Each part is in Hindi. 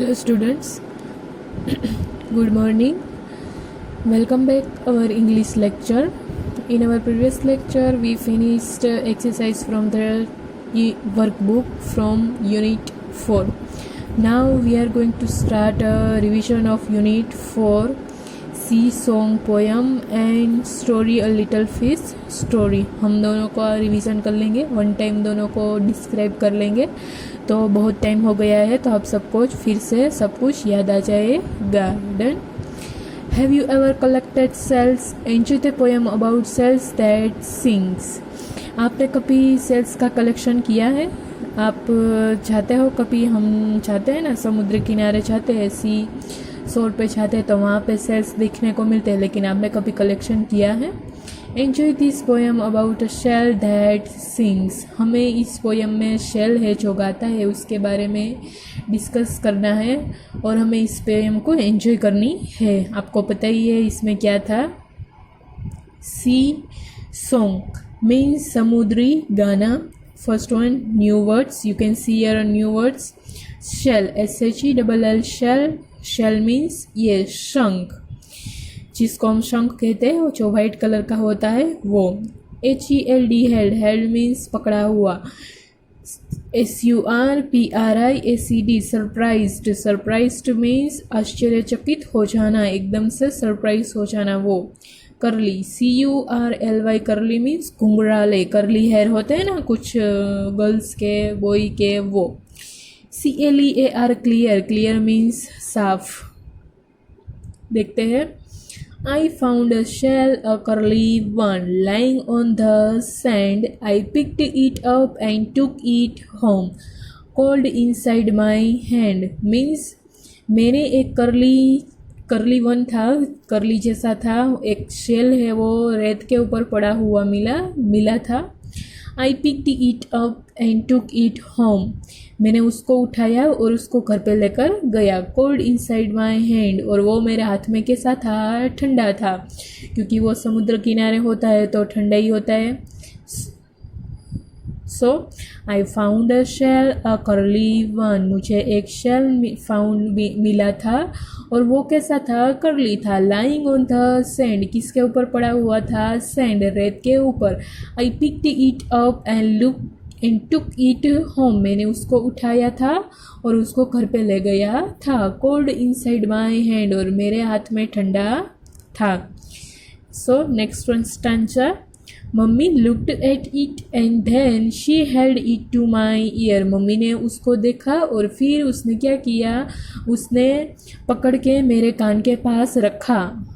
Hello students, good morning. Welcome back our English lecture. In our previous lecture we finished exercise from the workbook from unit 4. Now we are going to start a revision of unit 4, sea song poem and story a little fish story. हम दोनों को रिवीजन कर लेंगे, वन टाइम दोनों को डिस्क्राइब कर लेंगे. तो बहुत टाइम हो गया है तो आप सबको फिर से सब कुछ याद आ जाएगा. Done. Have you ever collected shells? Enjoy the poem about shells that sings. आपने कभी सेल्स का कलेक्शन किया है? आप चाहते हो कभी, हम चाहते हैं ना समुद्र किनारे चाहते हैं, सी शोर पे चाहते हैं तो वहाँ पे सेल्स देखने को मिलते हैं, लेकिन आपने कभी कलेक्शन किया है? Enjoy this poem about a shell that sings. हमें इस पोएम में शेल है जो गाता है उसके बारे में डिस्कस करना है और हमें इस पोएम को एन्जॉय करनी है. आपको पता ही है इसमें क्या था. सी सॉन्ग मीन्स समुद्री गाना. First one new words, you can see here new words. Shell SHELL shell. Shell means ये शंख, जिसको हम शंख कहते हैं, वो जो वाइट कलर का होता है वो. HELD held. हेल्ड मीन्स पकड़ा हुआ. SURPRISED surprised. सरप्राइज्ड मीन्स आश्चर्यचकित हो जाना, एकदम से सरप्राइज हो जाना वो. करली CURLY करली मीन्स घुंघराले. करली हेयर होते हैं ना कुछ गर्ल्स के, बॉय के, वो. CLEAR clear. क्लियर मीन्स साफ. देखते हैं. I found a shell, a curly one, lying on the sand. I picked it up and took it home. Cold inside my hand means मैंने एक करली वन था, करली जैसा था, एक शेल है वो रेत के ऊपर पड़ा हुआ मिला था. I picked it up and took it home. मैंने उसको उठाया और उसको घर पे लेकर गया. कोल्ड इनसाइड माई हैंड, और वो मेरे हाथ में कैसा था? ठंडा था, क्योंकि वो समुद्र किनारे होता है तो ठंडा ही होता है. सो आई फाउंड अ शेल अ करली वन. मुझे एक शेल मिला था और वो कैसा था? करली था. Lying on the sand. किसके ऊपर पड़ा हुआ था? सैंड, रेत के ऊपर. I picked it up and took it home. मैंने उसको उठाया था और उसको घर पे ले गया था. कोल्ड इनसाइड माई हैंड, और मेरे हाथ में ठंडा था. सो नेक्स्ट वन स्टांचा. Mummy looked at it and then she held it to my ear. Mummy ने उसको देखा और फिर उसने क्या किया? उसने पकड़ के मेरे कान के पास रखा.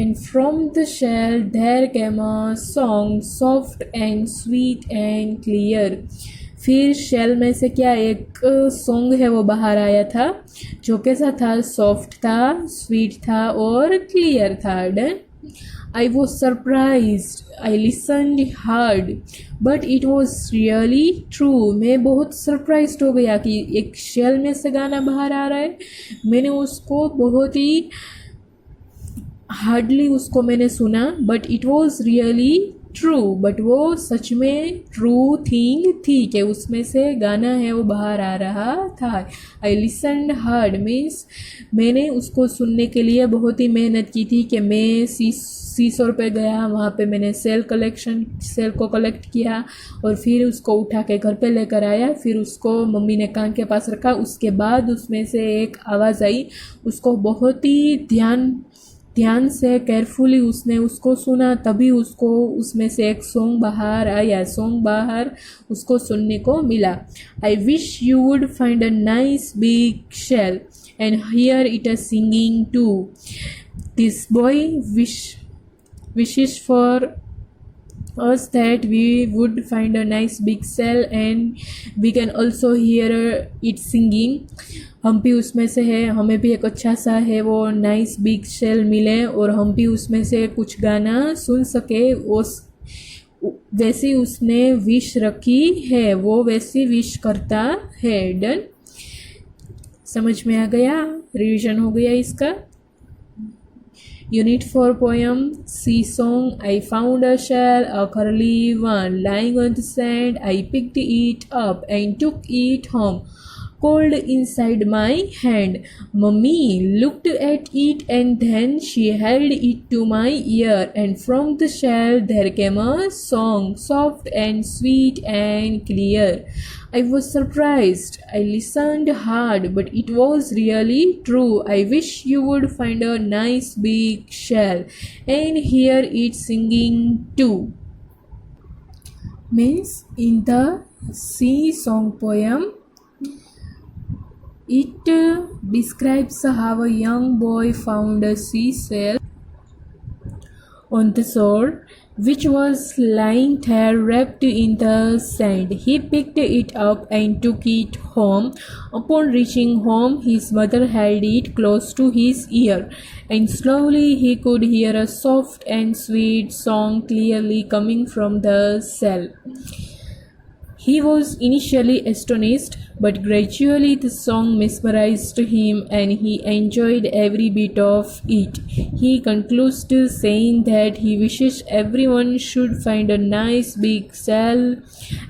And from the shell there came a song, soft and sweet and clear. फिर शेल में से क्या एक सॉन्ग है वो बाहर आया था, जो कैसा था? सॉफ्ट था, स्वीट था और क्लियर था. Done. I was surprised. I listened hard, but it was really true. मैं बहुत सरप्राइज्ड हो गया कि एक शेल में से गाना बाहर आ रहा है. मैंने उसको बहुत ही हार्डली उसको मैंने सुना, but it was really true. But वो सच में ट्रू थिंग थी कि उसमें से गाना है वो बाहर आ रहा था. आई लिसनड हार्ड मीन्स मैंने उसको सुनने के लिए बहुत ही मेहनत की थी. कि मैं सीसोर पे गया, वहाँ पे मैंने सेल को कलेक्ट किया और फिर उसको उठा के घर पे लेकर आया. फिर उसको मम्मी ने कान के पास रखा. उसके बाद उसमें से एक आवाज़ आई. उसको बहुत ही ध्यान से केयरफुली उसने उसको सुना, तभी उसको उसमें से एक सॉन्ग बाहर आया. सॉन्ग बाहर उसको सुनने को मिला. I wish you would find a nice big shell and hear it a singing too. This boy wishes for us that we would find a nice big shell and we can also hear it singing. हम भी उसमें से है, हमें भी एक अच्छा सा है वो नाइस बिग शेल मिले और हम भी उसमें से कुछ गाना सुन सके. वैसी उसने विश रखी है, वो वैसी विश करता है. डन. समझ में आ गया? रिवीजन हो गया इसका. Unit 4 poem, Sea Song. I found a shell, a curly one, lying on the sand. I picked it up and took it home. cold inside my hand. Mummy looked at it and then she held it to my ear, and from the shell there came a song, soft and sweet and clear. I was surprised. I listened hard, but it was really true. I wish you would find a nice big shell and hear it singing too. Means in the sea song poem, it describes how a young boy found a seashell on the shore, which was lying there wrapped in the sand. He picked it up and took it home. Upon reaching home, his mother held it close to his ear, and slowly he could hear a soft and sweet song clearly coming from the shell. He was initially astonished, but gradually the song mesmerized him and he enjoyed every bit of it. He concludes saying that he wishes everyone should find a nice big shell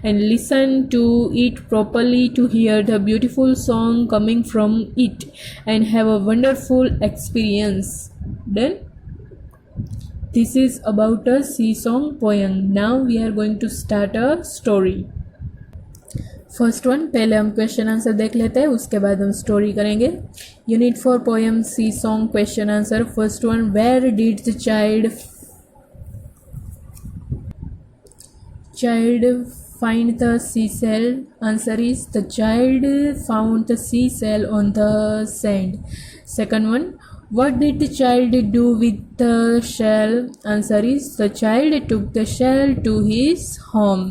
and listen to it properly to hear the beautiful song coming from it and have a wonderful experience. Done? This is about a sea song poem. Now we are going to start a story. First one, पहले हम क्वेश्चन आंसर देख लेते हैं, उसके बाद हम स्टोरी करेंगे. Unit 4 poem sea song question answer. First one, where did the child find the seashell? Answer is the child found the seashell on the sand. Second one, what did the child do with the shell? Answer is the child took the shell to his home.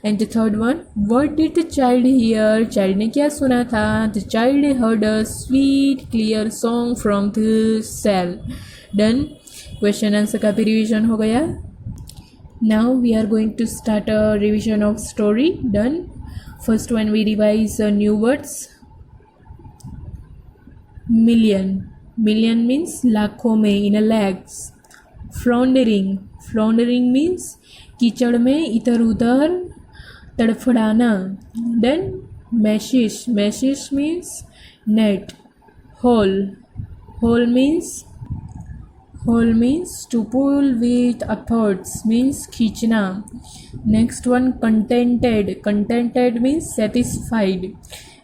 And the third one, what did the child hear? Child ने क्या सुना था? The child heard a sweet clear song from the shell. Done. Question answer का भी रिविजन हो गया. Now we are going to start a revision of story. Done. First one, we revise new words. Million. Million means लाखों में, in a lakhs. Floundering. Floundering means कीचड़ में इधर उधर तड़फड़ाना. Then meshes. Meshes means net. Hole. Hole means to pull with efforts, means खींचना. Next one, contented. Contented means satisfied.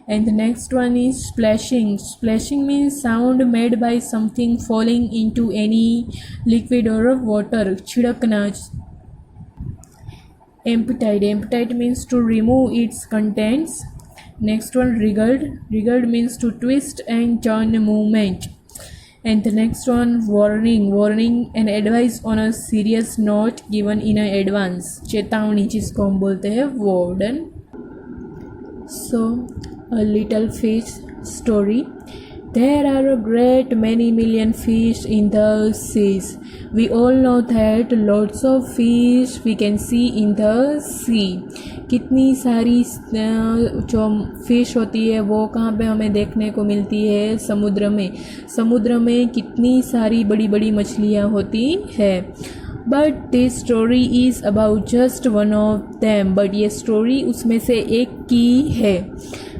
And the next one is splashing. Splashing means sound made by something falling into any liquid or water. छिड़कना. Emptied. Emptied means to remove its contents. Next one, wriggled. Wriggled means to twist and turn movement. And the next one, warning. Warning, an advice on a serious note given in advance. चेतावनी जिसको हम बोलते हैं वो. Done. So, a little fish story. There are a great many million fish in the seas. We all know that lots of fish we can see in the sea. कितनी सारी जो फिश होती है वो कहाँ पे हमें देखने को मिलती है? समुद्र में. समुद्र में कितनी सारी बड़ी बड़ी मछलियाँ होती है. But this story is about just one of them. But ये story उसमें से एक की है.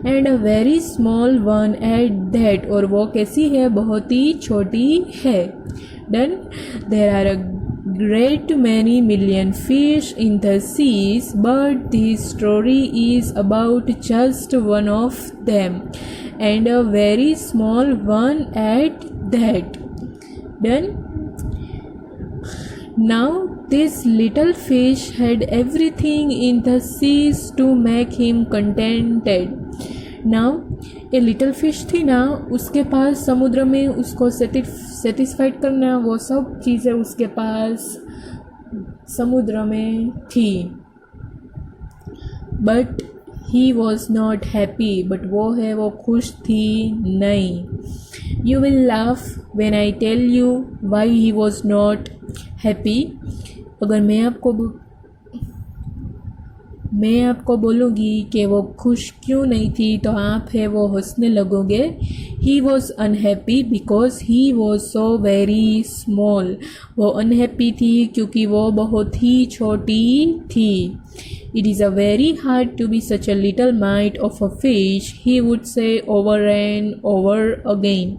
And a very small one at that. और वो कैसी है? बहुत ही छोटी है. Then there are a great many million fish in the seas, but this story is about just one of them, and a very small one at that. Done. Now this little fish had everything in the seas to make him contented. Now ये लिटिल फिश थी ना, उसके पास समुद्र में उसको सेटिस्फाइड करना वो सब चीज़ें उसके पास समुद्र में थी. But he was not happy. But वो खुश थी नहीं. You will laugh when I tell you why he was not happy. अगर मैं आपको मैं आपको बोलूँगी कि वो खुश क्यों नहीं थी तो आप है वो हंसने लगोगे। He was unhappy because he was so very small. वो अनहैप्पी थी क्योंकि वो बहुत ही छोटी थी। It is a very hard to be such a little mite of a fish, he would say over and over again.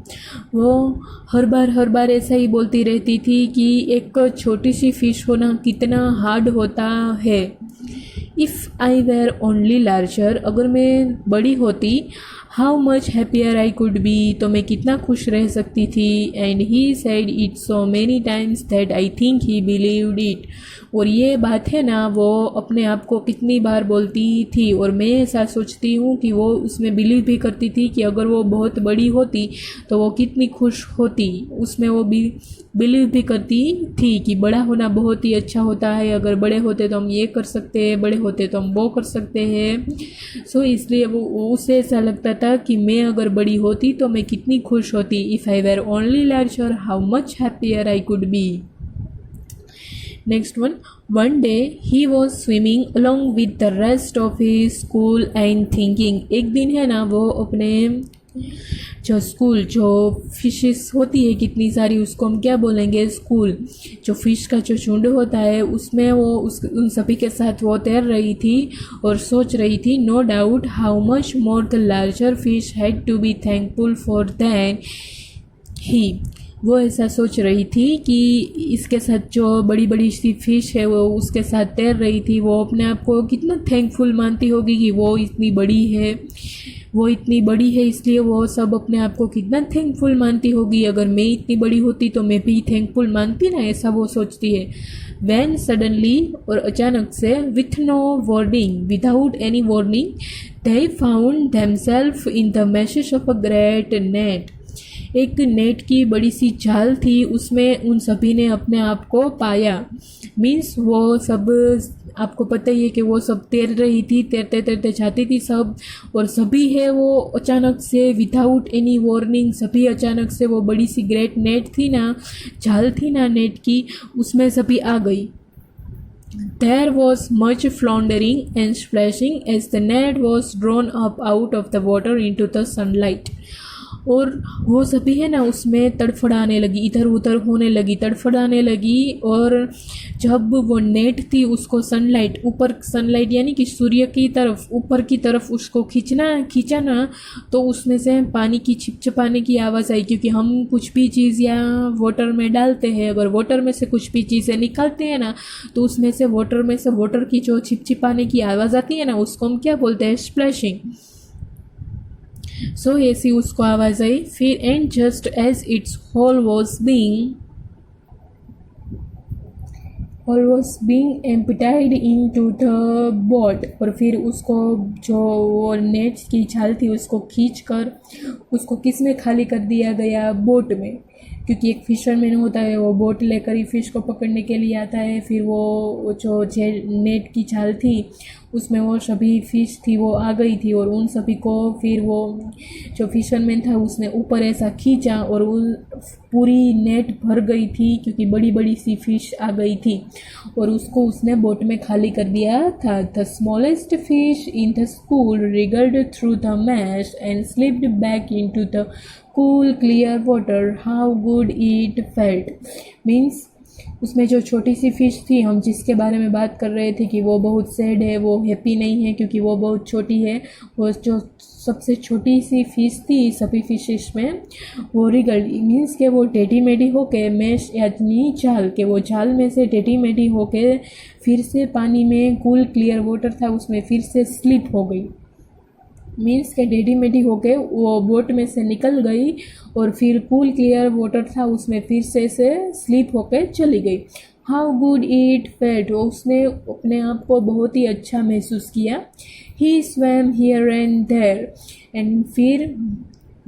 वो हर बार ऐसा ही बोलती रहती थी कि एक छोटी सी फिश होना कितना हार्ड होता है। If I were only larger, अगर मैं बड़ी होती, how much happier I could be, तो मैं कितना खुश रह सकती थी। And he said it so many times that I think he believed it. और ये बात है ना, वो अपने आप को कितनी बार बोलती थी और मैं ऐसा सोचती हूँ कि वो उसमें बिलीव भी करती थी कि अगर वो बहुत बड़ी होती तो वो कितनी खुश होती। उसमें वो भी बिलीव भी करती थी कि बड़ा होना बहुत ही अच्छा होता है, अगर बड़े होते तो हम ये कर सकते हैं, बड़े होते तो हम वो कर सकते हैं। सो इसलिए वो उसे ऐसा लगता था कि मैं अगर बड़ी होती तो मैं कितनी खुश होती। If I were only larger how much happier I could be. Next one day he was swimming along with the rest of his school and thinking। एक दिन है ना वो अपने जो स्कूल जो फिशेस होती है कितनी सारी, उसको हम क्या बोलेंगे, स्कूल, जो फिश का जो झुंड होता है उसमें वो उन सभी के साथ वो तैर रही थी और सोच रही थी, no doubt how much more the larger fish had to be thankful for than he. वो ऐसा सोच रही थी कि इसके साथ जो बड़ी बड़ी सी फिश है वो उसके साथ तैर रही थी, वो अपने आप को कितना थैंकफुल मानती होगी कि वो इतनी बड़ी है, वो इतनी बड़ी है, इसलिए वो सब अपने आप को कितना थैंकफुल मानती होगी। अगर मैं इतनी बड़ी होती तो मैं भी थैंकफुल मानती ना, ऐसा वो सोचती है। वैन सडनली, और अचानक से, with no warning, without any warning, they found themselves in the meshes of a great net. एक नेट की बड़ी सी जाल थी, उसमें उन सभी ने अपने आप को पाया। मीन्स वो सब, आपको पता ही है कि वो सब तैर रही थी, तैरते तैरते जाती थी सब, और सभी है वो अचानक से विदाउट एनी वार्निंग, सभी अचानक से वो बड़ी सी ग्रेट नेट थी ना, जाल थी ना नेट की, उसमें सभी आ गई। There was much floundering and splashing as the net was drawn up out of the water into the sunlight। और वो सभी है ना उसमें तड़फड़ाने लगी, इधर उधर होने लगी, तड़फड़ाने लगी। और जब वो नेट थी उसको सनलाइट, ऊपर सनलाइट यानी कि सूर्य की तरफ, ऊपर की तरफ उसको खींचा ना, तो उसमें से पानी की छिपछिपाने की आवाज़ आई। क्योंकि हम कुछ भी चीज़ या वाटर में डालते हैं, अगर वाटर में से कुछ भी चीज़ें निकालते हैं ना, तो उसमें से वाटर की जो छिपछिपाने की आवाज़ आती है ना, उसको हम क्या बोलते हैं, स्प्लैशिंग। सो ऐसी उसको आवाज़ आई। फिर and just as its whole was being emptied into the boat, और फिर उसको जो वो नेट की छाल थी उसको खींच कर उसको किस में खाली कर दिया गया, बोट में। क्योंकि एक फिशरमैन होता है वो बोट लेकर ही फ़िश को पकड़ने के लिए आता है। फिर वो जो नेट की छाल थी उसमें वो सभी फ़िश थी वो आ गई थी, और उन सभी को फिर वो जो फिशरमैन था उसने ऊपर ऐसा खींचा और उन पूरी नेट भर गई थी, क्योंकि बड़ी बड़ी सी फ़िश आ गई थी, और उसको उसने बोट में खाली कर दिया था। The smallest fish in the school wriggled through the mesh and slipped back into the cool clear water, how good it felt. Means उसमें जो छोटी सी फ़िश थी, हम जिसके बारे में बात कर रहे थे कि वो बहुत सैड है, वो हैप्पी नहीं है क्योंकि वो बहुत छोटी है, वो जो सबसे छोटी सी फ़िश थी सभी फिशेस में, वो रिगल मीन्स के वो टेढ़ी मेढ़ी होके, मैश यानी जाल के, वो जाल में से टेढ़ी मेढ़ी होके फिर से पानी में, कूल क्लियर वाटर था उसमें, फिर से स्लिप हो गई। मीन्स के टेढ़ी मेढ़ी होके वो बोट में से निकल गई और फिर कूल क्लियर वाटर था उसमें फिर से स्लिप होके चली गई। हाउ गुड इट फेल्ट, उसने अपने आप को बहुत ही अच्छा महसूस किया। He swam here and there, and फिर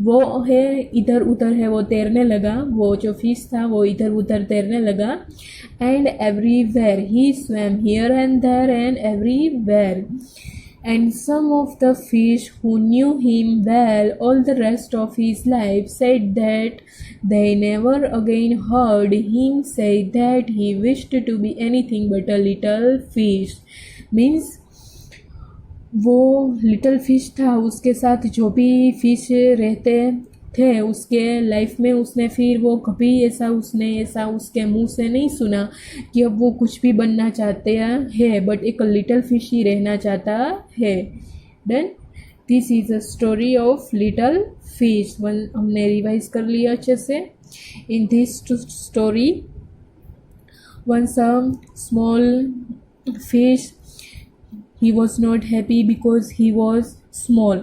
वो है इधर उधर है वो तैरने लगा, वो जो फिश था वो इधर उधर तैरने लगा। And everywhere, he swam here and there and everywhere. And some of the fish who knew him well all the rest of his life said that they never again heard him say that he wished to be anything but a little fish। Means वो लिटिल फिश था, उसके साथ जो भी फिश रहते थे उसके लाइफ में, उसने फिर वो कभी ऐसा उसके मुंह से नहीं सुना कि अब वो कुछ भी बनना चाहते हैं, बट एक लिटिल फिश ही रहना चाहता है। Then this is a story of little fish. One हमने रिवाइज कर लिया अच्छे से। In this story once a small fish, he was not happy because he was small.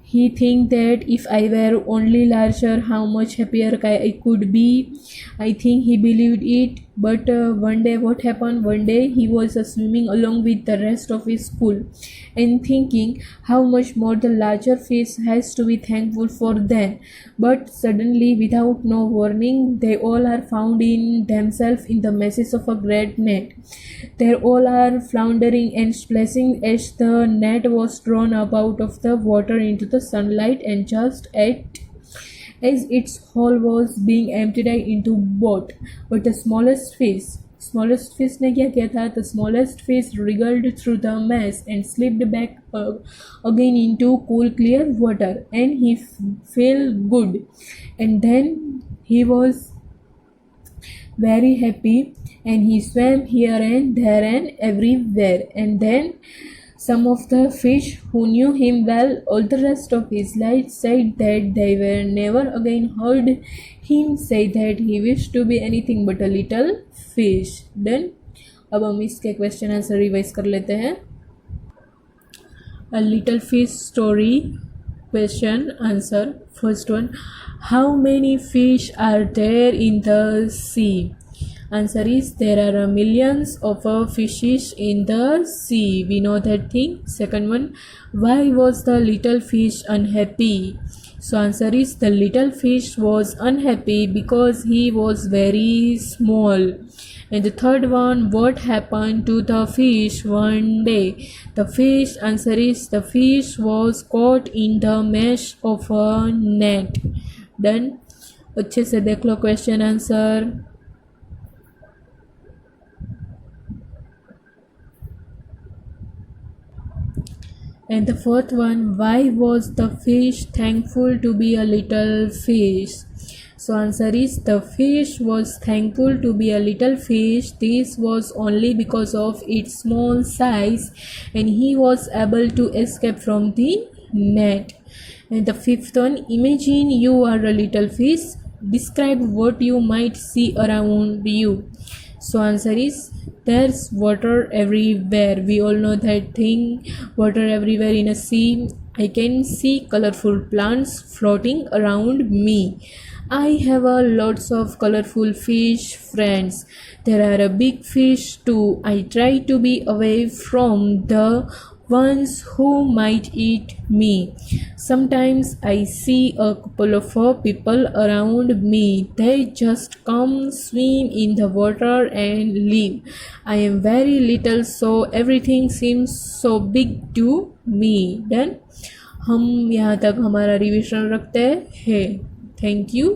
He think that if I were only larger, how much happier I could be. I think he believed it. But one day, what happened? One day, he was swimming along with the rest of his school and thinking how much more the larger fish has to be thankful for them. But suddenly, without no warning, they all are found in themselves in the meshes of a great net. They all are floundering and splashing as the net was drawn up out of the water into the sunlight, and just as its hull was being emptied into boat. But the smallest fish ने क्या किया था? The smallest fish wriggled through the mess and slipped back again into cool clear water, and he felt good. And then he was very happy, and he swam here and there and everywhere. And then some of the fish who knew him well all the rest of his life said that they were never again heard him say that he wished to be anything but a little fish. Then अब हम इसके क्वेश्चन आंसर रिवाइज कर लेते हैं। A little fish story. Question answer. First one, how many fish are there in the sea? Answer is there are millions of fishes in the sea. We know that thing. Second one, why was the little fish unhappy? So answer is the little fish was unhappy because he was very small. And the third one, what happened to the fish one day? The fish, answer is the fish was caught in the mesh of a net. Done. अच्छे से देख लो question answer. And the fourth one, why was the fish thankful to be a little fish? So answer is the fish was thankful to be a little fish. This was only because of its small size, and he was able to escape from the net. And the fifth one, imagine you are a little fish. Describe what you might see around you. So answer is there's water everywhere. We all know that thing, water everywhere in a sea. I can see colorful plants floating around me. I have lots of colorful fish friends. There are a big fish too. I try to be away from the ones who might eat me. Sometimes I see a couple of people around me. They just come, swim in the water and leave. I am very little, so everything seems so big to me. Then हम यहाँ तक हमारा रिविजन रखते हैं। Thank you.